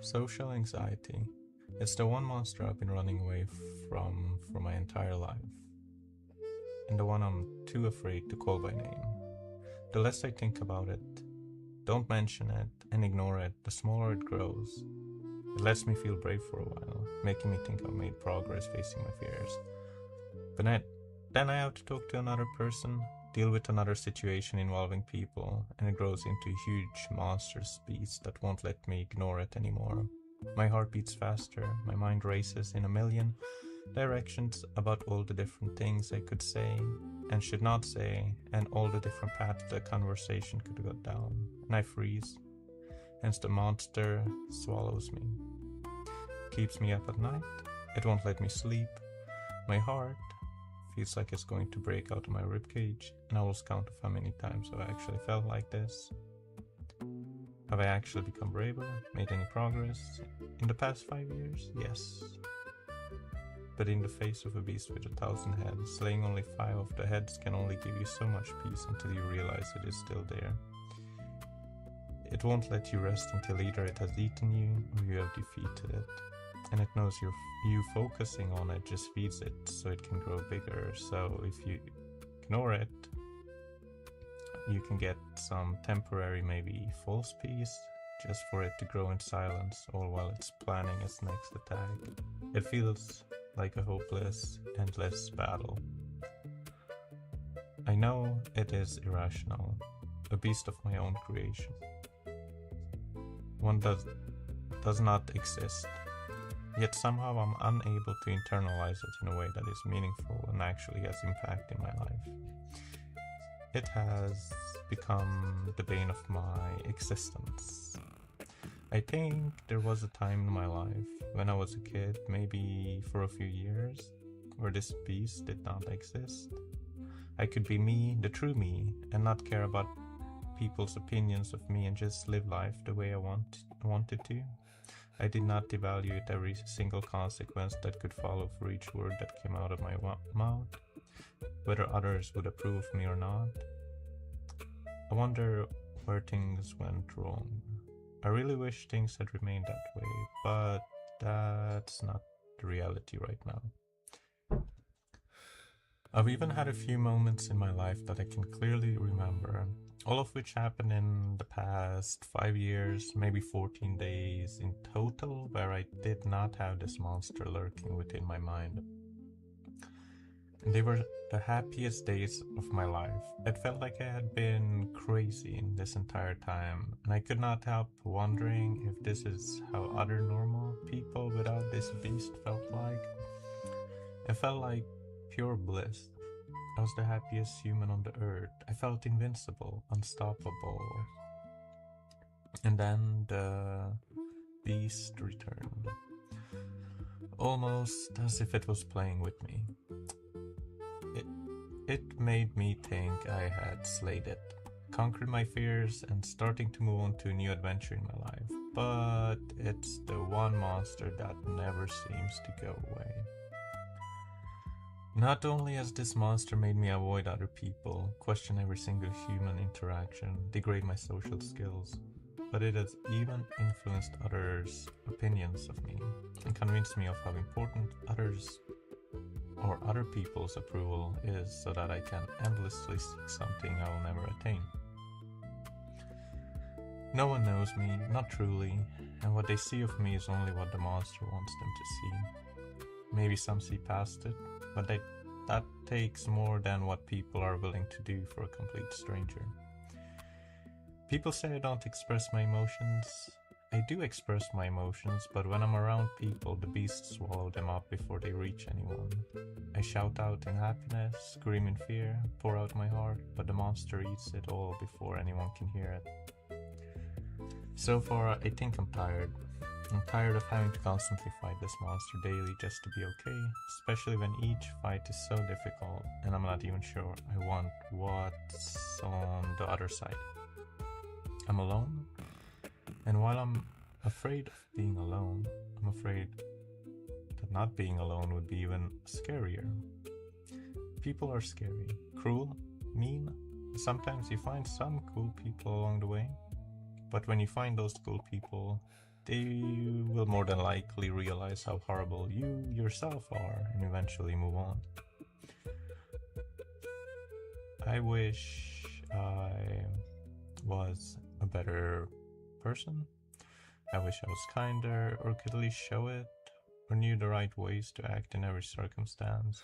Social anxiety. It's the one monster I've been running away from for my entire life, and the one I'm too afraid to call by name. The less I think about it, don't mention it, and ignore it, the smaller it grows. It lets me feel brave for a while, making me think I've made progress facing my fears. But then I have to talk to another person, deal with another situation involving people, and it grows into a huge monstrous beast that won't let me ignore it anymore. My heart beats faster, my mind races in a million directions about all the different things I could say and should not say, and all the different paths the conversation could go down, and I freeze. Hence the monster swallows me. Keeps me up at night, it won't let me sleep. My heart feels like it's going to break out of my ribcage, and I lost count of how many times I've actually felt like this. Have I actually become braver? Made any progress? In the past 5 years? Yes. But in the face of a beast with 1,000 heads, slaying only 5 of the heads can only give you so much peace until you realize it is still there. It won't let you rest until either it has eaten you or you have defeated it. And it knows you focusing on it just feeds it so it can grow bigger. So if you ignore it, you can get some temporary, maybe false peace, just for it to grow in silence, all while it's planning its next attack. It feels like a hopeless, endless battle. I know it is irrational, a beast of my own creation. One does not exist, yet somehow I'm unable to internalize it in a way that is meaningful and actually has impact in my life. It has become the bane of my existence. I think there was a time in my life when I was a kid, maybe for a few years, where this beast did not exist. I could be me, the true me, and not care about people's opinions of me and just live life the way I wanted to. I did not evaluate every single consequence that could follow for each word that came out of my mouth, whether others would approve of me or not. I wonder where things went wrong. I really wish things had remained that way, but that's not the reality right now. I've even had a few moments in my life that I can clearly remember, all of which happened in the past 5 years, maybe 14 days in total, where I did not have this monster lurking within my mind. And they were the happiest days of my life. It felt like I had been crazy in this entire time, and I could not help wondering if this is how other normal people without this beast felt like. It felt like pure bliss. I was the happiest human on the earth. I felt invincible, unstoppable. And then the beast returned, almost as if it was playing with me. It made me think I had slayed it, conquered my fears, and starting to move on to a new adventure in my life. But it's the one monster that never seems to go away. Not only has this monster made me avoid other people, question every single human interaction, degrade my social skills, but it has even influenced others' opinions of me and convinced me of how important others or other people's approval is, so that I can endlessly seek something I will never attain. No one knows me, not truly, and what they see of me is only what the monster wants them to see. Maybe some see past it, but that takes more than what people are willing to do for a complete stranger. People say I don't express my emotions. I do express my emotions, but when I'm around people, the beasts swallow them up before they reach anyone. I shout out in happiness, scream in fear, pour out my heart, but the monster eats it all before anyone can hear it. So far, I think I'm tired. I'm tired of having to constantly fight this monster daily just to be okay, especially when each fight is so difficult and I'm not even sure I want what's on the other side. I'm alone, and while I'm afraid of being alone, I'm afraid that not being alone would be even scarier. People are scary, cruel, mean. Sometimes you find some cool people along the way, but when you find those cool people, they will more than likely realize how horrible you yourself are and eventually move on. I wish I was a better person. I wish I was kinder, or could at least show it, or knew the right ways to act in every circumstance.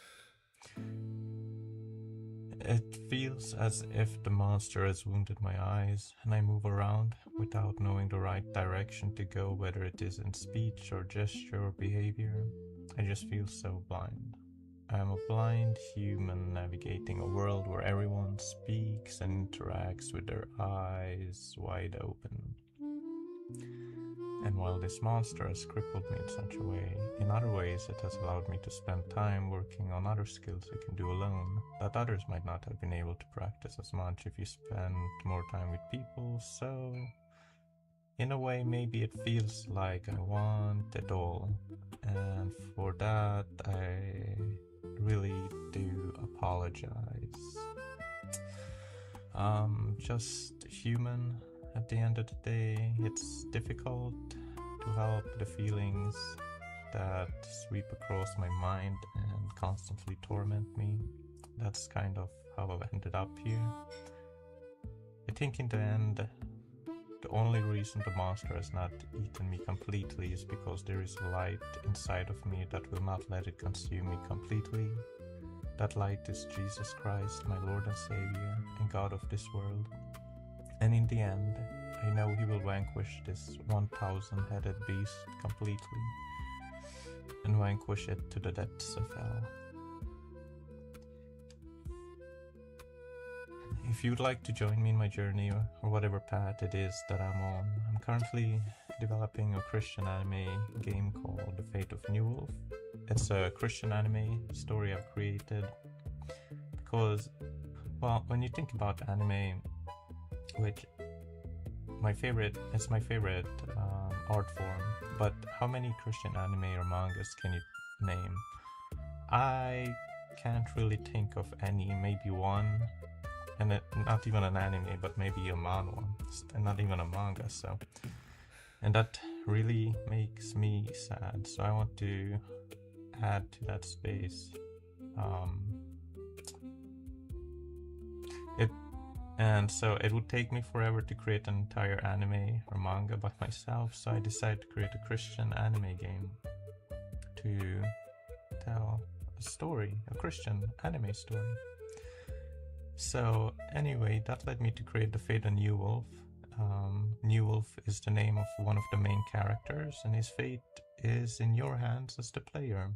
It feels as if the monster has wounded my eyes, and I move around without knowing the right direction to go, whether it is in speech or gesture or behavior. I just feel so blind. I am a blind human navigating a world where everyone speaks and interacts with their eyes wide open. And while this monster has crippled me in such a way, in other ways it has allowed me to spend time working on other skills I can do alone, that others might not have been able to practice as much if you spend more time with people. So, in a way, maybe it feels like I want it all, and for that I really do apologize. Just human. At the end of the day, it's difficult to help the feelings that sweep across my mind and constantly torment me. That's kind of how I've ended up here. I think in the end, the only reason the monster has not eaten me completely is because there is a light inside of me that will not let it consume me completely. That light is Jesus Christ, my Lord and Savior, and God of this world. And in the end, I know he will vanquish this 1,000-headed beast completely, and vanquish it to the depths of hell. If you'd like to join me in my journey, or whatever path it is that I'm on, I'm currently developing a Christian anime game called The Fate of New Wolf. It's a Christian anime story I've created because, well, when you think about anime, which it's my favorite art form, but how many Christian anime or mangas can you name? I can't really think of any, maybe one, and not even an anime, but maybe a manhwa, and not even a manga. So, and that really makes me sad. So I want to add to that space. And so it would take me forever to create an entire anime or manga by myself, so I decided to create a Christian anime game to tell a story, a Christian anime story. So anyway, that led me to create The Fate of New Wolf. New Wolf is the name of one of the main characters, and his fate is in your hands as the player.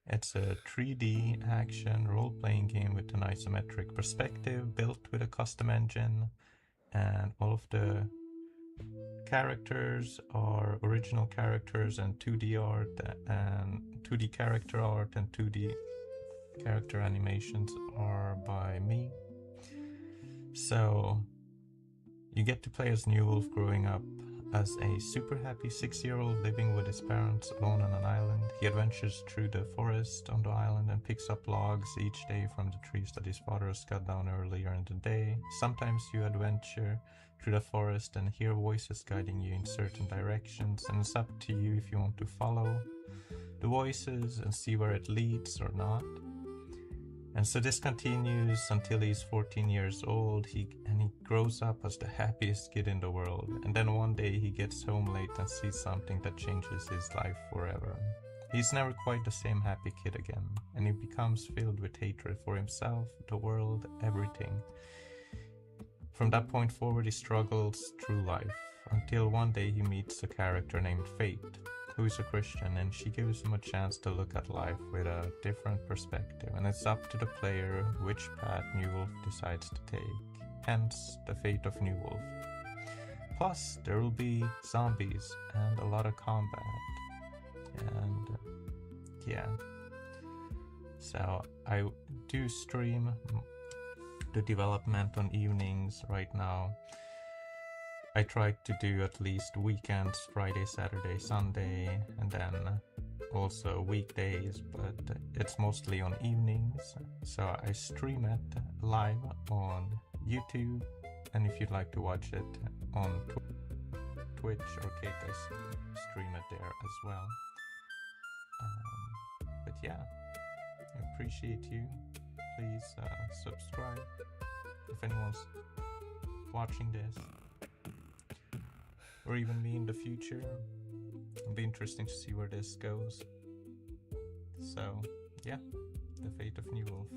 It's a 3D action role-playing game with an isometric perspective built with a custom engine, and all of the characters are original characters, and 2D art and 2D character art and 2D character animations are by me. So you get to play as New Wolf growing up as a super happy 6-year-old living with his parents alone on an island. He adventures through the forest on the island and picks up logs each day from the trees that his father has cut down earlier in the day. Sometimes you adventure through the forest and hear voices guiding you in certain directions, and it's up to you if you want to follow the voices and see where it leads or not. And so this continues until he's 14 years old, he grows up as the happiest kid in the world. And then one day he gets home late and sees something that changes his life forever. He's never quite the same happy kid again, and he becomes filled with hatred for himself, the world, everything. From that point forward, he struggles through life, until one day he meets a character named Fate, who is a Christian, and she gives him a chance to look at life with a different perspective, and it's up to the player which path New Wolf decides to take, hence The Fate of New Wolf. Plus, there will be zombies and a lot of combat, and yeah. So I do stream the development on evenings right now. I try to do at least weekends, Friday, Saturday, Sunday, and then also weekdays, but it's mostly on evenings. So I stream it live on YouTube, and if you'd like to watch it on Twitch or Keita's stream it there as well. But yeah, I appreciate you. Please subscribe if anyone's watching this, or even me in the future. It'll be interesting to see where this goes. So yeah, the fate of New Wolf.